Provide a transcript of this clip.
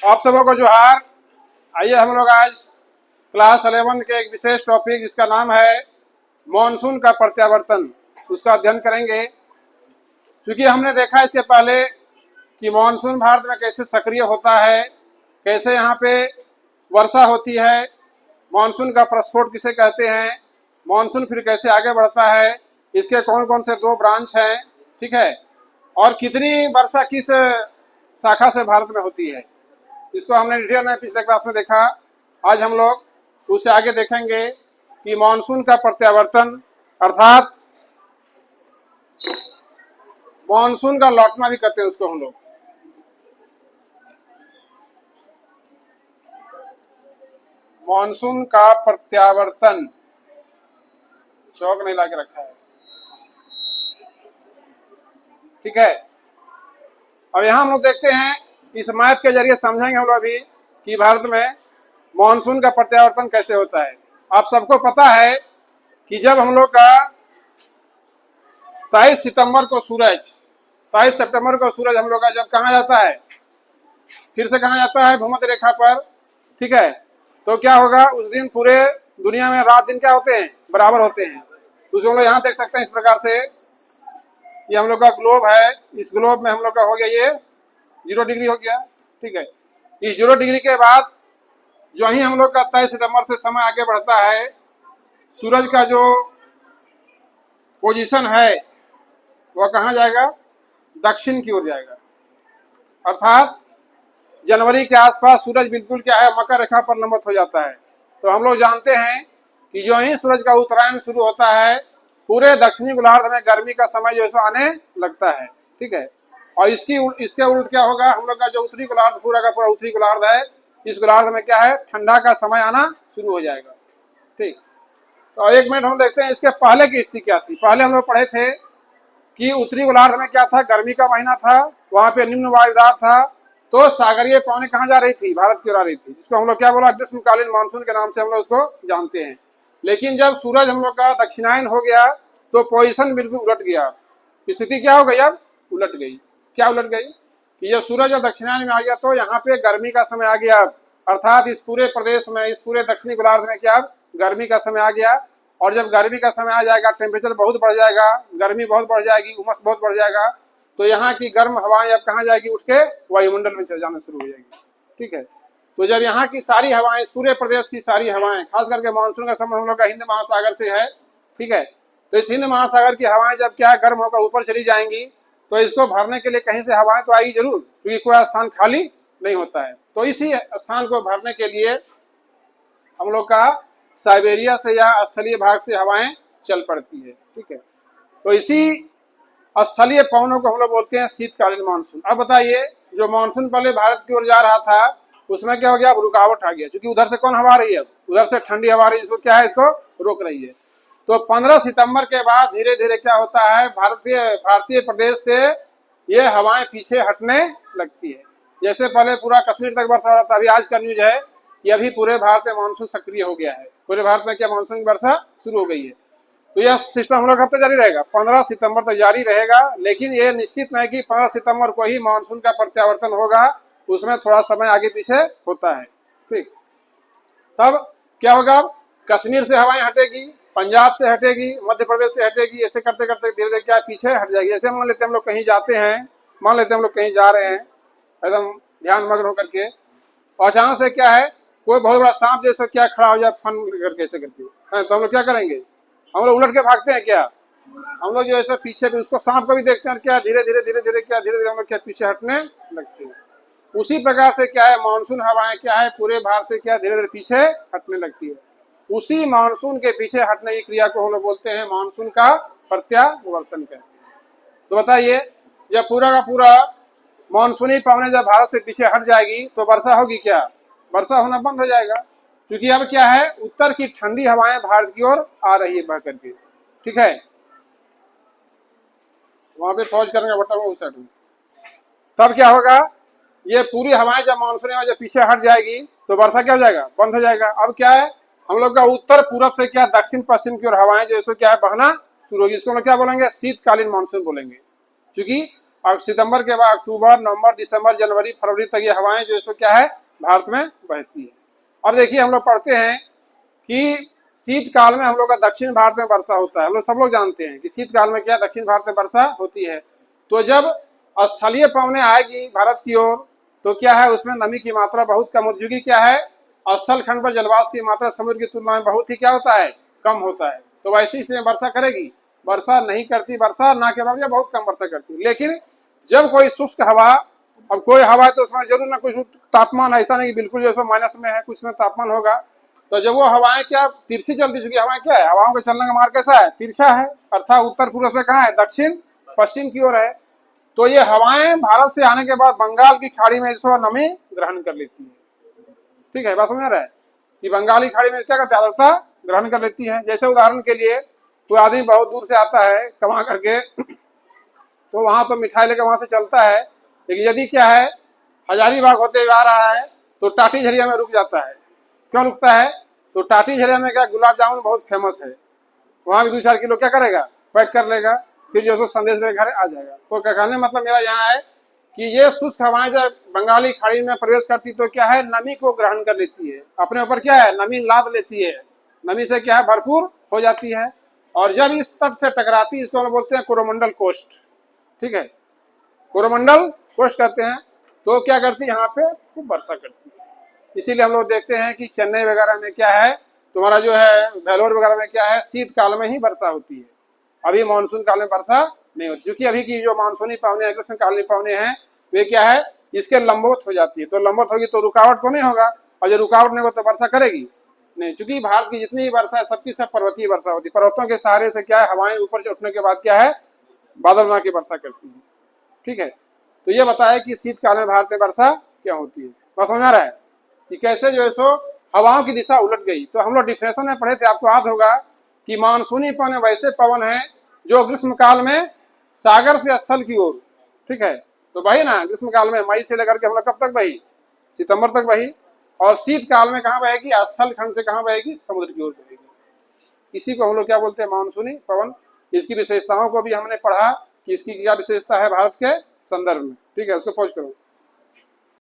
आप सबों को जोहार। आइए हम लोग आज क्लास 11 के एक विशेष टॉपिक जिसका नाम है मॉनसून का प्रत्यावर्तन, उसका अध्ययन करेंगे। क्योंकि हमने देखा इसके पहले कि मॉनसून भारत में कैसे सक्रिय होता है, कैसे यहाँ पे वर्षा होती है, मॉनसून का प्रस्फोट किसे कहते हैं, मॉनसून फिर कैसे आगे बढ़ता है, इसके कौन कौन से दो ब्रांच हैं, ठीक है, और कितनी वर्षा किस शाखा से भारत में होती है, इसको हमने डिटेल में पिछले क्लास में देखा। आज हम लोग उससे आगे देखेंगे कि मॉनसून का प्रत्यावर्तन अर्थात मॉनसून का लौटना भी कहते हैं उसको हम लोग। मॉनसून का प्रत्यावर्तन, चौक नहीं ला के रखा है, ठीक है। अब यहाँ हम लोग देखते हैं, इस मैप के जरिए समझेंगे हम लोग अभी कि भारत में मॉनसून का प्रत्यावर्तन कैसे होता है। आप सबको पता है कि जब हम लोग का 23 सितंबर को सूरज 23 सितंबर को सूरज हम लोग का जब कहाँ जाता है, फिर से कहाँ जाता है, भूमध्य रेखा पर, ठीक है। तो क्या होगा, उस दिन पूरे दुनिया में रात दिन क्या होते हैं, बराबर होते हैं। तो हम लोग यहाँ देख सकते हैं इस प्रकार से, ये हम लोग का ग्लोब है, इस ग्लोब में हम लोग का हो गया ये 0 डिग्री हो गया, ठीक है। इस 0 डिग्री के बाद जो ही हम लोग का 23 सितंबर से समय आगे बढ़ता है, सूरज का जो पोजीशन है वह कहाँ जाएगा, दक्षिण की ओर जाएगा। अर्थात जनवरी के आसपास सूरज बिल्कुल क्या है, मकर रेखा पर नमत हो जाता है। तो हम लोग जानते हैं कि जो ही सूरज का उत्तरायण शुरू होता है, पूरे दक्षिणी गोलार्ध में गर्मी का समय जो है आने लगता है, ठीक है। और इसके उल्ट क्या होगा, हम लोग का जो उत्तरी गोलार्ध पूरा का पूरा उत्तरी गोलार्ध है, इस गोलार्ध में क्या है, ठंडा का समय आना शुरू हो जाएगा, ठीक। तो एक मिनट हम देखते हैं इसके पहले की स्थिति क्या थी। पहले हम लोग पढ़े थे कि उत्तरी गोलार्ध में क्या था, गर्मी का महीना था, वहां पे निम्न वायुदाब था, तो सागरीय पवनें कहाँ जा रही थी, भारत की ओर आ रही थी, जिसको हम लोग क्या बोला, ग्रीष्मकालीन मानसून के नाम से हम लोग उसको जानते हैं। लेकिन जब सूरज हम लोग का दक्षिणायन हो गया तो पोजीशन बिल्कुल उलट गया। स्थिति क्या हो गई, अब उलट गई। क्या उलट गई कि जब सूरज जब दक्षिणायन में आ गया तो यहाँ पे गर्मी का समय आ गया, अर्थात इस पूरे प्रदेश में, इस पूरे दक्षिणी गोलार्ध में क्या गर्मी का समय आ गया। और जब गर्मी का समय आ जाएगा, टेम्परेचर बहुत बढ़ जाएगा, गर्मी बहुत बढ़ जाएगी, उमस बहुत बढ़ जाएगा, तो यहाँ की गर्म हवाएं अब कहाँ जाएगी, उठ के वायुमंडल में चले जाना शुरू हो जाएगी, ठीक है। तो जब यहाँ की सारी हवाएं, इस पूरे प्रदेश की सारी हवाएं, खास करके मानसून का समय हम लोग का हिंद महासागर से है, ठीक है। तो इस हिंद महासागर की हवाएं जब क्या गर्म होकर ऊपर चली जाएंगी, तो इसको भरने के लिए कहीं से हवाएं तो आएगी जरूर, क्योंकि कोई स्थान खाली नहीं होता है। तो इसी स्थान को भरने के लिए हम लोग का साइबेरिया से या स्थलीय भाग से हवाएं चल पड़ती है, ठीक है। तो इसी स्थलीय पवनों को हम लोग बोलते हैं शीतकालीन मानसून। अब बताइए, जो मानसून पहले भारत की ओर जा रहा था उसमें क्या हो गया, अब रुकावट आ गया, क्योंकि उधर से कौन हवा आ रही है, उधर से ठंडी हवा आ रही है, इसको क्या है, इसको रोक रही है। तो 15 सितंबर के बाद धीरे धीरे क्या होता है, भारतीय प्रदेश से ये हवाएं पीछे हटने लगती है। जैसे पहले पूरा कश्मीर तक वर्षा हो रहा था, अभी आज का न्यूज है कि अभी पूरे भारत में मानसून सक्रिय हो गया है, पूरे भारत में क्या मानसून की वर्षा शुरू हो गई है। तो यह सिस्टम हम लोग कब तक जारी रहेगा, 15 सितंबर तक जारी रहेगा। लेकिन ये निश्चित नहीं कि 15 सितंबर को ही मानसून का प्रत्यावर्तन होगा, उसमें थोड़ा समय आगे पीछे होता है, ठीक। तब क्या होगा, कश्मीर से हवाएं हटेगी, पंजाब से हटेगी, मध्य प्रदेश से हटेगी, ऐसे करते करते धीरे धीरे क्या पीछे हट जाएगी। जैसे मान लेते हम लोग कहीं जाते हैं, मान लेते हम लोग कहीं जा रहे हैं एकदम ध्यान मग्न होकर के, और अचानक से क्या है, कोई बहुत बड़ा सांप जैसे क्या खड़ा हो जाए फन करके ऐसे करके, तो हम लोग क्या करेंगे, हम लोग उलट के भागते हैं क्या, हम लोग जो ऐसे पीछे भी उसको सांप को भी देखते हैं, क्या धीरे धीरे धीरे धीरे क्या धीरे धीरे हम लोग क्या पीछे हटने लगते हैं। उसी प्रकार से क्या है, मानसून हवाएं क्या है, पूरे भारत से क्या धीरे धीरे पीछे हटने लगती है। उसी मानसून के पीछे हटने की क्रिया को हम लोग बोलते हैं मानसून का प्रत्यावर्तन कहते हैं। तो बताइए, जब पूरा का पूरा मानसूनी पवनें जब भारत से पीछे हट जाएगी तो वर्षा होगी क्या, वर्षा होना बंद हो जाएगा, क्योंकि अब क्या है, उत्तर की ठंडी हवाएं भारत की ओर आ रही है बह करके, ठीक है। वहां पे पहुंच करने का बटन उस साइड, तब क्या होगा, ये पूरी हवाएं जब मानसूनी हवाएं जब पीछे हट जाएगी तो वर्षा क्या हो जाएगा, बंद हो जाएगा। अब क्या है, हम लोग का उत्तर पूरब से क्या दक्षिण पश्चिम की ओर हवाएं जो क्या है बहना शुरू होगी, इसको हम लोग क्या बोलेंगे, शीतकालीन मानसून बोलेंगे। क्योंकि और सितंबर के बाद अक्टूबर, नवंबर, दिसंबर, जनवरी, फरवरी तक ये हवाएं जो है सो क्या है भारत में बहती है। और देखिए हम लोग पढ़ते हैं कि शीतकाल में हम लोग का दक्षिण भारत में वर्षा होता है। हम लोग सब लोग जानते हैं कि शीतकाल में क्या दक्षिण भारत में वर्षा होती है। तो जब स्थलीय पवनें आएगी भारत की ओर तो क्या है उसमें नमी की मात्रा बहुत कम होती है। क्या है स्थल खंड पर जलवाष्प की मात्रा समुद्र की तुलना में बहुत ही क्या होता है कम होता है। तो वैसे इसलिए वर्षा करेगी, वर्षा नहीं करती, वर्षा ना के बराबर बहुत कम वर्षा करती है। लेकिन जब कोई शुष्क हवा, अब कोई हवा है तो उसमें जरूर ना कुछ तापमान, ऐसा नहीं कि बिल्कुल जैसे माइनस में है, कुछ में तापमान होगा। तो जब वो हवाएं क्या तिरछी चलती, चूंकि हवाएं क्या है हवाओं के चलने का मार्ग कैसा है तिरछा है, अर्थात उत्तर पूर्व में कहाँ है दक्षिण पश्चिम की ओर है। तो ये हवाएं भारत से आने के बाद बंगाल की खाड़ी में इसको नमी ग्रहण कर लेती है। ठीक है, बात समझ रहा है कि बंगाल की खाड़ी में क्या करती है आर्द्रता ग्रहण कर लेती है। जैसे उदाहरण के लिए कोई आदमी बहुत दूर से आता है कमा करके, तो वहां तो मिठाई लेकर वहां से चलता है, लेकिन यदि क्या है हजारीबाग होते हुए आ रहा है तो टाटी झरिया में रुक जाता है। क्यों रुकता है? तो टाटी झरिया में क्या गुलाब जामुन बहुत फेमस है, वहां भी 2-4 किलो क्या करेगा पैक कर लेगा, फिर जो सो संदेश में घर आ जाएगा। तो क्या कहने मतलब मेरा यहाँ है कि ये शुष्क हवाएं जब बंगाली खाड़ी में प्रवेश करती तो क्या है नमी को ग्रहण कर लेती है, अपने ऊपर क्या है नमी लाद लेती है, नमी से क्या है भरपूर हो जाती है। और जब इस तट से टकराती है इसको हम बोलते हैं कोरोमंडल कोस्ट। ठीक है, कोरोमंडल कोस्ट कहते हैं। तो क्या करती है यहाँ पे खूब वर्षा करती है। इसीलिए हम लोग देखते हैं कि चेन्नई वगैरह में क्या है तुम्हारा जो है वेलोर वगैरह में क्या है शीतकाल में ही वर्षा होती है, अभी मानसून काल में वर्षा नहीं होती। क्योंकि अभी की जो मानसूनी पवने ग्रीष्मकालीन पवने हैं वे क्या है इसके लंबवत हो जाती है। तो लंबवत होगी तो रुकावट तो नहीं होगा, और जो रुकावट नहीं होगा तो वर्षा करेगी नहीं। चूंकि भारत की जितनी भी वर्षा है सबकी सब पर्वतीय वर्षा होती है। पर्वतों के सहारे से क्या है हवाएं ऊपर उठने के बाद क्या है बादल बना के वर्षा करती है। ठीक है, तो ये बताया कि शीतकाल में भारत में वर्षा क्या होती है। बस समझ आ रहा है कि कैसे जो है सो हवाओं की दिशा उलट गई। तो हम लोग डिफिनेशन में पढ़े थे, आपको याद होगा कि मानसूनी पवन वैसे पवन है जो ग्रीष्म काल में सागर से स्थल की ओर, ठीक है, तो बही ना ग्रीष्म काल में मई से लेकर के हम लोग कब तक बही सितंबर तक बही, और शीतकाल में कहाँ बहेगी स्थल खंड से कहाँ बहेगी समुद्र की ओर बहेगी। इसी को हम लोग क्या बोलते हैं मानसूनी पवन। इसकी विशेषताओं को भी हमने पढ़ा कि इसकी क्या विशेषता है भारत के संदर्भ में। ठीक है, उसको पहुंच करो।